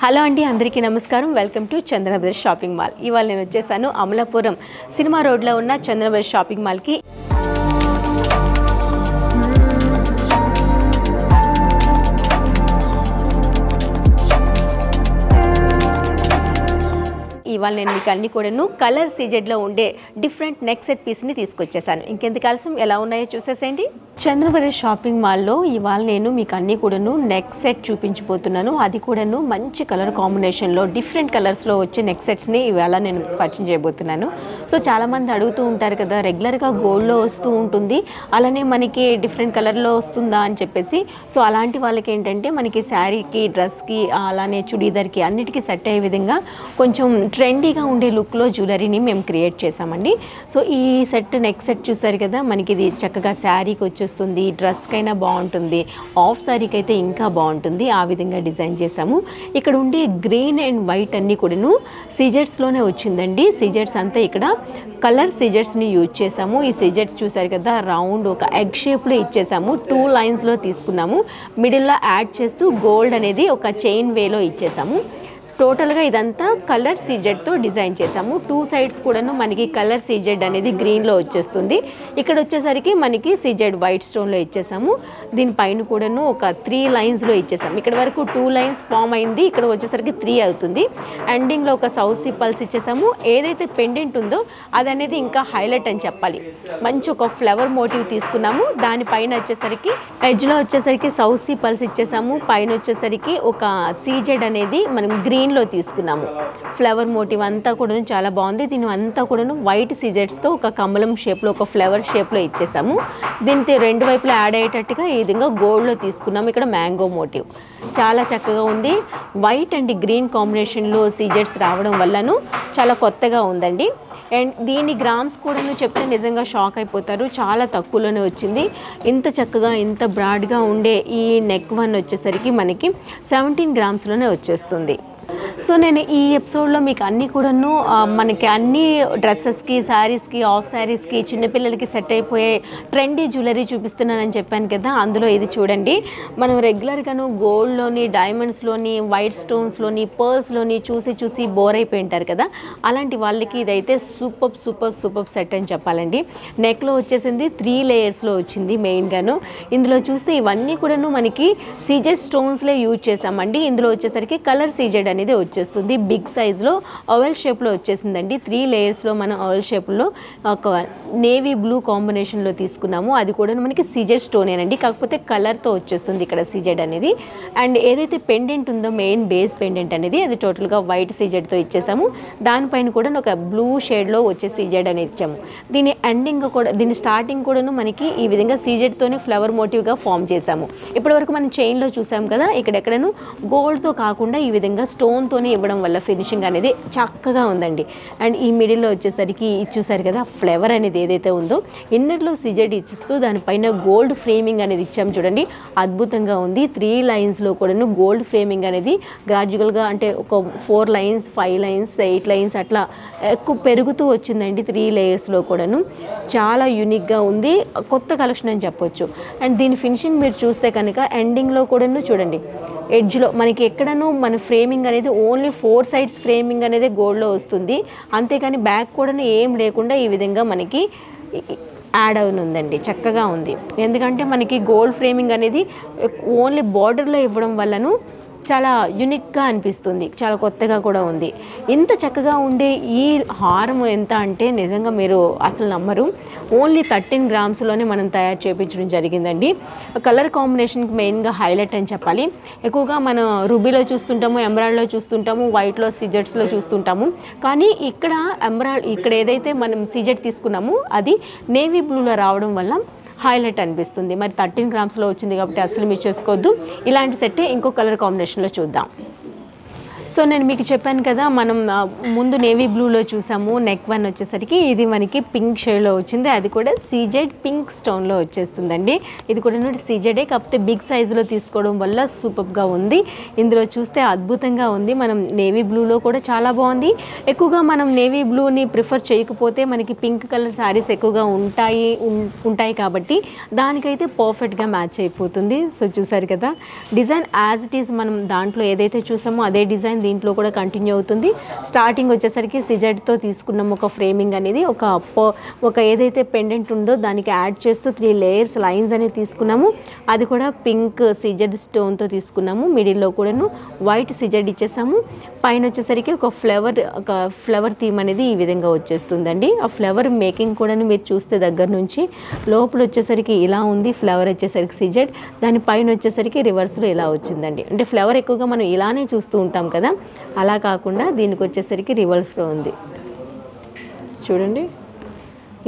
Hello అండి, అందరికీ నమస్కారం. Welcome to Chandana brothers shopping mall. ఇవాళ నేను వచ్చేసాను అమలాపురం సినిమా రోడ్లో ఉన్న చందన బ్రదర్స్ షాపింగ్ మాల్కి. ఇవాళ నేను మీకు అన్ని కూడాను కలర్ సీజెడ్లో ఉండే డిఫరెంట్ నెక్ సెట్ పీస్ని తీసుకొచ్చేసాను. ఇంకెందుకు ఆలస్యం, ఎలా ఉన్నాయో చూసేసేయండి. చందన బ్రదర్స్ షాపింగ్ మాల్లో ఇవాళ నేను మీకు అన్ని కూడాను నెక్ సెట్ చూపించబోతున్నాను. అది కూడాను మంచి కలర్ కాంబినేషన్లో డిఫరెంట్ కలర్స్లో వచ్చే నెక్ సెట్స్ని ఇవాళ నేను పరిచయం చేయబోతున్నాను. సో చాలామంది అడుగుతూ ఉంటారు కదా, రెగ్యులర్గా గోల్డ్లో వస్తూ ఉంటుంది, అలానే మనకి డిఫరెంట్ కలర్లో వస్తుందా అని చెప్పేసి. సో అలాంటి వాళ్ళకి ఏంటంటే మనకి శారీకి, డ్రెస్కి, అలానే చుడీదార్కి అన్నిటికీ సెట్ అయ్యే విధంగా కొంచెం ట్రెండీగా ఉండే లుక్లో జ్యువెలరీని మేము క్రియేట్ చేసామండి. సో ఈ సెట్ నెక్ సెట్ చూసారు కదా, మనకి ఇది చక్కగా శారీకి వచ్చేస్తుంది, డ్రెస్కైనా బాగుంటుంది, ఆఫ్ శారీకి అయితే ఇంకా బాగుంటుంది. ఆ విధంగా డిజైన్ చేసాము. ఇక్కడ ఉండే గ్రీన్ అండ్ వైట్ అన్నీ కూడాను సీజెట్స్లోనే వచ్చిందండి. సీజెట్స్ అంతా ఇక్కడ కలర్ సీజెట్స్ని యూజ్ చేసాము. ఈ సీజెట్స్ చూసారు కదా, రౌండ్ ఒక ఎగ్ షేప్లో ఇచ్చేసాము. 2 లైన్స్లో తీసుకున్నాము. మిడిల్లో యాడ్ చేస్తూ గోల్డ్ అనేది ఒక చైన్ వేలో ఇచ్చేసాము. టోటల్గా ఇదంతా కలర్ సీజెడ్తో డిజైన్ చేసాము. 2 సైడ్స్ కూడాను మనకి కలర్ సీజెడ్ అనేది గ్రీన్లో వచ్చేస్తుంది. ఇక్కడ వచ్చేసరికి మనకి సీజెడ్ వైట్ స్టోన్లో ఇచ్చేసాము. దీనిపైన కూడాను ఒక 3 లైన్స్లో ఇచ్చేసాము. ఇక్కడ వరకు 2 లైన్స్ ఫామ్ అయింది, ఇక్కడ వచ్చేసరికి 3 అవుతుంది. ఎండింగ్లో ఒక సౌసీ పల్స్ ఇచ్చేసాము. ఏదైతే పెండెంట్ ఉందో అది అనేది ఇంకా హైలైట్ అని చెప్పాలి. మంచి ఒక ఫ్లవర్ మోటివ్ తీసుకున్నాము. దానిపైన వచ్చేసరికి ఎడ్జ్లో వచ్చేసరికి సౌసీ పల్స్ ఇచ్చేసాము. పైన వచ్చేసరికి ఒక సీజెడ్ అనేది మనం గ్రీన్లో తీసుకున్నాము. ఫ్లవర్ మోటివ్ అంతా కూడా చాలా బాగుంది. దీని అంతా కూడా వైట్ సీజెట్స్తో ఒక కమలం షేప్లో, ఒక ఫ్లవర్ షేప్లో ఇచ్చేసాము. దీనికి 2 వైపులా యాడ్ అయ్యేటట్టుగా ఈ విధంగా గోల్డ్లో తీసుకున్నాము. ఇక్కడ మ్యాంగో మోటివ్ చాలా చక్కగా ఉంది. వైట్ అండ్ గ్రీన్ కాంబినేషన్లో సీజెట్స్ రావడం వల్లను చాలా కొత్తగా ఉందండి. అండ్ దీని గ్రామ్స్ కూడా చెప్తే నిజంగా షాక్ అయిపోతారు. చాలా తక్కువలోనే వచ్చింది. ఇంత చక్కగా ఇంత బ్రాడ్గా ఉండే ఈ నెక్ వన్ వచ్చేసరికి మనకి 17 గ్రామ్స్లోనే వచ్చేస్తుంది. సో నేను ఈ ఎపిసోడ్లో మీకు అన్నీ కూడాను మనకి అన్ని డ్రెస్సెస్కి, శారీస్కి, ఆఫ్ శారీస్కి, చిన్నపిల్లలకి సెట్ అయిపోయే ట్రెండీ జ్యువెలరీ చూపిస్తున్నానని చెప్పాను కదా. అందులో ఇది చూడండి. మనం రెగ్యులర్గాను గోల్డ్లోని, డైమండ్స్లోని, వైట్ స్టోన్స్లోని, పర్ల్స్లోని చూసి బోర్ అయిపోయి ఉంటారు కదా. అలాంటి వాళ్ళకి ఇదైతే సూపర్ సెట్ అని చెప్పాలండి. నెక్లో వచ్చేసింది 3 లేయర్స్లో వచ్చింది మెయిన్గాను. ఇందులో చూస్తే ఇవన్నీ కూడాను మనకి సీజెడ్ స్టోన్స్లే యూజ్ చేసామండి. ఇందులో వచ్చేసరికి కలర్ సీజెడ్ అనేది వచ్చేస్తుంది. బిగ్ సైజ్లో ఓవెల్ షేప్లో వచ్చేసిందండి. 3 లేయర్స్లో మనం ఓవెల్ షేప్లో ఒక నేవీ బ్లూ కాంబినేషన్లో తీసుకున్నాము. అది కూడా మనకి సీజెడ్ స్టోనేనండి, కాకపోతే కలర్తో వచ్చేస్తుంది ఇక్కడ సీజెడ్ అనేది. అండ్ ఏదైతే పెండెంట్ ఉందో మెయిన్ బేస్ పెండెంట్ అనేది అది టోటల్గా వైట్ సీజెడ్తో ఇచ్చేసాము. దానిపైన కూడా ఒక బ్లూ షేడ్లో వచ్చే సీజెడ్ అనేది ఇచ్చాము. దీని ఎండింగ్ కూడా, దీని స్టార్టింగ్ కూడాను మనకి ఈ విధంగా సీజెడ్తోనే ఫ్లవర్ మోటివ్గా ఫామ్ చేసాము. ఇప్పటివరకు మనం చైన్లో చూసాం కదా, ఇక్కడెక్కడను గోల్డ్తో కాకుండా ఈ విధంగా స్టోన్తోనే ఇవ్వడం వల్ల ఫినిషింగ్ అనేది చక్కగా ఉందండి. అండ్ ఈ మిడిల్లో వచ్చేసరికి చూసారు కదా, ఫ్లవర్ అనేది ఏదైతే ఉందో ఇన్నర్లో సిజెడ్ ఇచ్చిస్తూ దానిపైన గోల్డ్ ఫ్రేమింగ్ అనేది ఇచ్చాము. చూడండి, అద్భుతంగా ఉంది. 3 లైన్స్లో కూడాను గోల్డ్ ఫ్రేమింగ్ అనేది గ్రాడ్యువల్గా, అంటే ఒక 4 లైన్స్, 5 లైన్స్, 8 లైన్స్ అట్లా ఎక్కువ పెరుగుతూ వచ్చిందండి. 3 లేయర్స్లో కూడాను చాలా యూనిక్గా ఉంది. కొత్త కలెక్షన్ అని చెప్పొచ్చు. అండ్ దీని ఫినిషింగ్ మీరు చూస్తే కనుక ఎండింగ్లో కూడాను చూడండి, ఎడ్జ్లో మనకి ఎక్కడనూ మన ఫ్రేమింగ్ అనేది ఓన్లీ 4 సైడ్స్ ఫ్రేమింగ్ అనేది గోల్డ్లో వస్తుంది. అంతేకాని బ్యాక్ కూడా ఏం లేకుండా ఈ విధంగా మనకి యాడ్ అవుతుందండి. చక్కగా ఉంది. ఎందుకంటే మనకి గోల్డ్ ఫ్రేమింగ్ అనేది ఓన్లీ బార్డర్లో ఇవ్వడం వల్లను చాలా యూనిక్గా అనిపిస్తుంది. చాలా కొత్తగా కూడా ఉంది. ఇంత చక్కగా ఉండే ఈ హారం ఎంత అంటే నిజంగా మీరు అసలు నమ్మరు. ఓన్లీ 13 గ్రామ్స్లోనే మనం తయారు చేయించడం జరిగిందండి. కలర్ కాంబినేషన్కి మెయిన్గా హైలైట్ అని చెప్పాలి. ఎక్కువగా మనం రూబీలో చూస్తుంటాము, ఎమరాల్డ్లో చూస్తుంటాము, వైట్లో సీజెట్స్లో చూస్తుంటాము. కానీ ఇక్కడ ఏదైతే మనం సీజెట్ తీసుకున్నామో అది నేవీ బ్లూలో రావడం వల్ల హైలైట్ అనిపిస్తుంది. మరి 13 గ్రామ్స్లో వచ్చింది కాబట్టి అసలు మిస్ చేసుకోవద్దు. ఇలాంటి సెట్టే ఇంకో కలర్ కాంబినేషన్లో చూద్దాం. సో నేను మీకు చెప్పాను కదా, మనం ముందు నేవీ బ్లూలో చూసాము. నెక్ వన్ వచ్చేసరికి ఇది మనకి పింక్ షేడ్లో వచ్చింది, అది కూడా సీజెడ్ పింక్ స్టోన్లో వచ్చేస్తుందండి. ఇది కూడా సీజెడే, కాకపోతే బిగ్ సైజులో తీసుకోవడం వల్ల సూపర్గా ఉంది. ఇందులో చూస్తే అద్భుతంగా ఉంది. మనం నేవీ బ్లూలో కూడా చాలా బాగుంది. ఎక్కువగా మనం నేవీ బ్లూని ప్రిఫర్ చేయకపోతే మనకి పింక్ కలర్ శారీస్ ఎక్కువగా ఉంటాయి కాబట్టి దానికైతే పర్ఫెక్ట్గా మ్యాచ్ అయిపోతుంది. సో చూసారు కదా, డిజైన్ యాజ్ ఇట్ ఈస్ మనం దాంట్లో ఏదైతే చూసామో అదే డిజైన్ దీంట్లో కూడా కంటిన్యూ అవుతుంది. స్టార్టింగ్ వచ్చేసరికి సిజెడ్తో తీసుకున్నాం ఒక ఫ్రేమింగ్ అనేది, ఒక ఏదైతే పెండెంట్ ఉందో దానికి యాడ్ చేస్తూ 3 లేయర్స్ లైన్స్ అనేది తీసుకున్నాము. అది కూడా పింక్ సిజెడ్ స్టోన్తో తీసుకున్నాము. మిడిల్లో కూడాను వైట్ సిజెడ్ ఇచ్చేసాము. పైన వచ్చేసరికి ఒక ఫ్లవర్ థీమ్ అనేది ఈ విధంగా వచ్చేస్తుందండి. ఆ ఫ్లవర్ మేకింగ్ కూడా మీరు చూస్తే దగ్గర నుంచి లోపల వచ్చేసరికి ఇలా ఉంది. ఫ్లవర్ వచ్చేసరికి సిజెడ్, దాని పైన వచ్చేసరికి రివర్స్లో ఇలా వచ్చిందండి. అంటే ఫ్లవర్ ఎక్కువగా మనం ఇలానే చూస్తూ ఉంటాం కదా, అలా కాకుండా దీనికి వచ్చేసరికి రివర్స్లో ఉంది. చూడండి,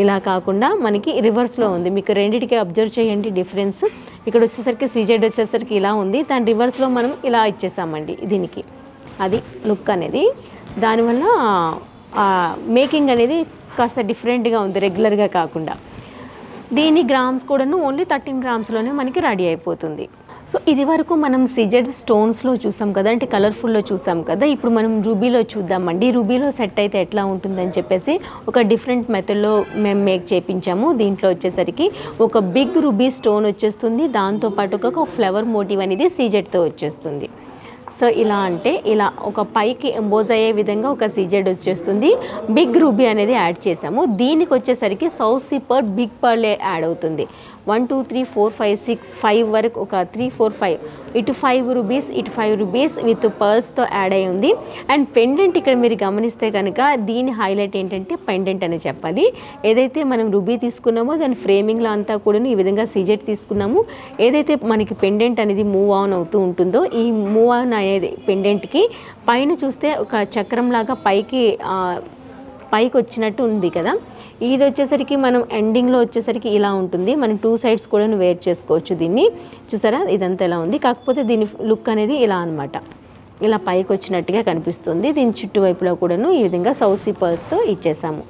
ఇలా కాకుండా మనకి రివర్స్లో ఉంది. మీకు రెండింటికి అబ్జర్వ్ చేయండి డిఫరెన్స్. ఇక్కడ వచ్చేసరికి సిజెడ్ వచ్చేసరికి ఇలా ఉంది, దాని రివర్స్లో మనం ఇలా ఇచ్చేసామండి దీనికి. అది లుక్ అనేది, దానివల్ల మేకింగ్ అనేది కాస్త డిఫరెంట్గా ఉంది, రెగ్యులర్గా కాకుండా. దీని గ్రామ్స్ కూడాను ఓన్లీ 13 గ్రామ్స్లోనే మనకి రెడీ అయిపోతుంది. సో ఇది వరకు మనం సిజెడ్ స్టోన్స్లో చూసాం కదా, అంటే కలర్ఫుల్లో చూసాం కదా. ఇప్పుడు మనం రూబీలో చూద్దామండి. రూబీలో సెట్ అయితే ఎట్లా ఉంటుందని చెప్పేసి ఒక డిఫరెంట్ మెథడ్లో మేము మేక్ చేయించాము. దీంట్లో వచ్చేసరికి ఒక బిగ్ రూబీ స్టోన్ వచ్చేస్తుంది, దాంతోపాటు ఒక ఫ్లవర్ మోటివ్ అనేది సిజెడ్తో వచ్చేస్తుంది. సో ఇలా అంటే ఇలా ఒక పైకి ఎంబోజ్ అయ్యే విధంగా ఒక సిజెడ్ వచ్చేస్తుంది. బిగ్ రూబీ అనేది యాడ్ చేసాము. దీనికి వచ్చేసరికి సౌసీ పర్ల్, బిగ్ పర్ల్ యాడ్ అవుతుంది. 1 2 3 4 5 6 5 వరకు ఒక 3 4 5 ఇటు 5 రూపీస్ ఇటు 5 రూపీస్ విత్ పర్ల్స్తో యాడ్ అయి ఉంది. అండ్ పెండెంట్ ఇక్కడ మీరు గమనిస్తే కనుక దీని హైలైట్ ఏంటంటే పెండెంట్ అని చెప్పాలి. ఏదైతే మనం రూబీ తీసుకున్నామో దాని ఫ్రేమింగ్లో అంతా కూడా ఈ విధంగా సిజెడ్ తీసుకున్నాము. ఏదైతే మనకి పెండెంట్ అనేది మూవ్ ఆన్ అవుతూ ఉంటుందో ఈ మూవ్ ఆన్ అనేది పెండెంట్కి పైన చూస్తే ఒక చక్రం లాగా పైకి వచ్చినట్టు ఉంది కదా. ఇది వచ్చేసరికి మనం ఎండింగ్లో వచ్చేసరికి ఇలా ఉంటుంది. మనం 2 సైడ్స్ కూడా వేర్ చేసుకోవచ్చు దీన్ని. చూసారా ఇదంతా ఎలా ఉంది, కాకపోతే దీని లుక్ అనేది ఇలా అనమాట, ఇలా పైకి వచ్చినట్టుగా కనిపిస్తుంది. దీని చుట్టువైపులో కూడాను ఈ విధంగా సౌసీ పర్ల్స్తో ఇచ్చేసాము.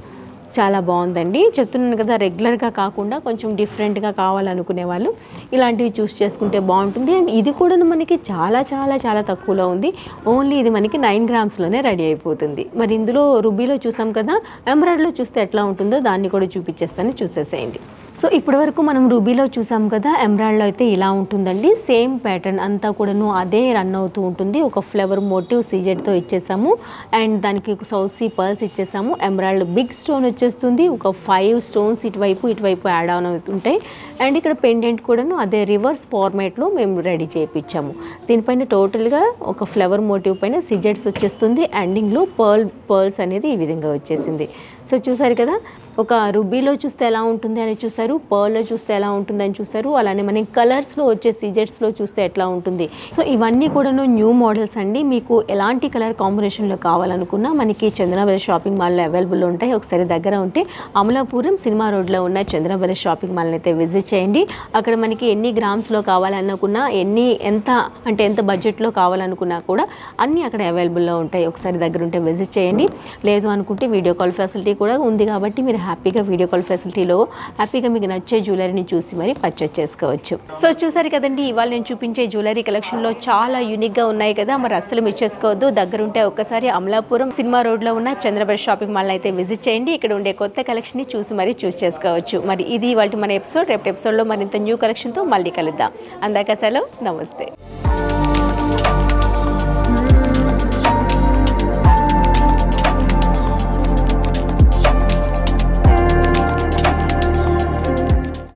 చాలా బాగుందండి. చెప్తున్నాను కదా, రెగ్యులర్గా కాకుండా కొంచెం డిఫరెంట్గా కావాలనుకునే వాళ్ళు ఇలాంటివి చూస్ చేసుకుంటే బాగుంటుంది. అండ్ ఇది కూడా మనకి చాలా చాలా చాలా తక్కువలో ఉంది. ఓన్లీ ఇది మనకి 9 గ్రామ్స్లోనే రెడీ అయిపోతుంది. మరి ఇందులో రూబీలో చూసాం కదా, ఎమరాల్డ్లో చూస్తే ఎట్లా ఉంటుందో దాన్ని కూడా చూపించేస్తాను, చూసేసేయండి. సో ఇప్పటి వరకు మనం రూబీలో చూసాం కదా, ఎమరాల్డ్లో అయితే ఇలా ఉంటుందండి. సేమ్ ప్యాటర్న్ అంతా కూడాను అదే రన్ అవుతూ ఉంటుంది. ఒక ఫ్లవర్ మోటివ్ సిజెడ్తో ఇచ్చేసాము అండ్ దానికి ఒక సౌసీ పర్ల్స్ ఇచ్చేసాము. ఎమరాల్డ్ బిగ్ స్టోన్ వచ్చేస్తుంది. ఒక 5 స్టోన్స్ ఇటువైపు యాడ్ ఆన్ అవుతుంటాయి. అండ్ ఇక్కడ పెండెంట్ కూడాను అదే రివర్స్ ఫార్మేట్లో మేము రెడీ చేయించాము. దీనిపైన టోటల్గా ఒక ఫ్లవర్ మోటివ్ పైన సిజెడ్స్ వచ్చేస్తుంది. ఎండింగ్లో పర్ల్స్ అనేది ఈ విధంగా వచ్చేసింది. సో చూసారు కదా, ఒక రూబీలో చూస్తే ఎలా ఉంటుంది అని చూసారు, పర్ల్లో చూస్తే ఎలా ఉంటుందని చూసారు, అలానే మనం కలర్స్లో వచ్చే సిజెట్స్లో చూస్తే ఎట్లా ఉంటుంది. సో ఇవన్నీ కూడాను న్యూ మోడల్స్ అండి. మీకు ఎలాంటి కలర్ కాంబినేషన్లో కావాలనుకున్నా మనకి చంద్రవెల్ షాపింగ్ మాల్లో అవైలబుల్ ఉంటాయి. ఒకసారి దగ్గర ఉంటే అమలాపురం సినిమా రోడ్లో ఉన్న చంద్రవెల్ షాపింగ్ మాల్ని అయితే విజిట్ చేయండి. అక్కడ మనకి ఎన్ని గ్రామ్స్లో కావాలనుకున్నా, ఎంత బడ్జెట్లో కావాలనుకున్నా కూడా అన్నీ అక్కడ అవైలబుల్లో ఉంటాయి. ఒకసారి దగ్గర ఉంటే విజిట్ చేయండి. లేదు అనుకుంటే వీడియో కాల్ ఫెసిలిటీ కూడా ఉంది కాబట్టి మీరు హ్యాపీగా వీడియో కాల్ ఫెసిలిటీలో హ్యాపీగా మీకు నచ్చే జ్యువెలరీని చూసి మరి పర్చేస్ చేసుకోవచ్చు. సో చూసారు కదండి, ఇవాళ నేను చూపించే జ్యువెలరీ కలెక్షన్లో చాలా యూనిక్గా ఉన్నాయి కదా, మరి అస్సలు మిస్ చేసుకోవద్దు. దగ్గరుంటే ఒక్కసారి అమలాపురం సినిమా రోడ్లో ఉన్న చంద్రబాబు షాపింగ్ మాల్ అయితే విజిట్ చేయండి. ఇక్కడ ఉండే కొత్త కలెక్షన్ని చూసి మరి చూస్ చేసుకోవచ్చు. మరి ఇది ఇవాళ మన ఎపిసోడ్. రేపటి ఎపిసోడ్లో మరింత న్యూ కలెక్షన్తో మళ్ళీ కలుద్దాం. అందాక సెలవు, నమస్తే.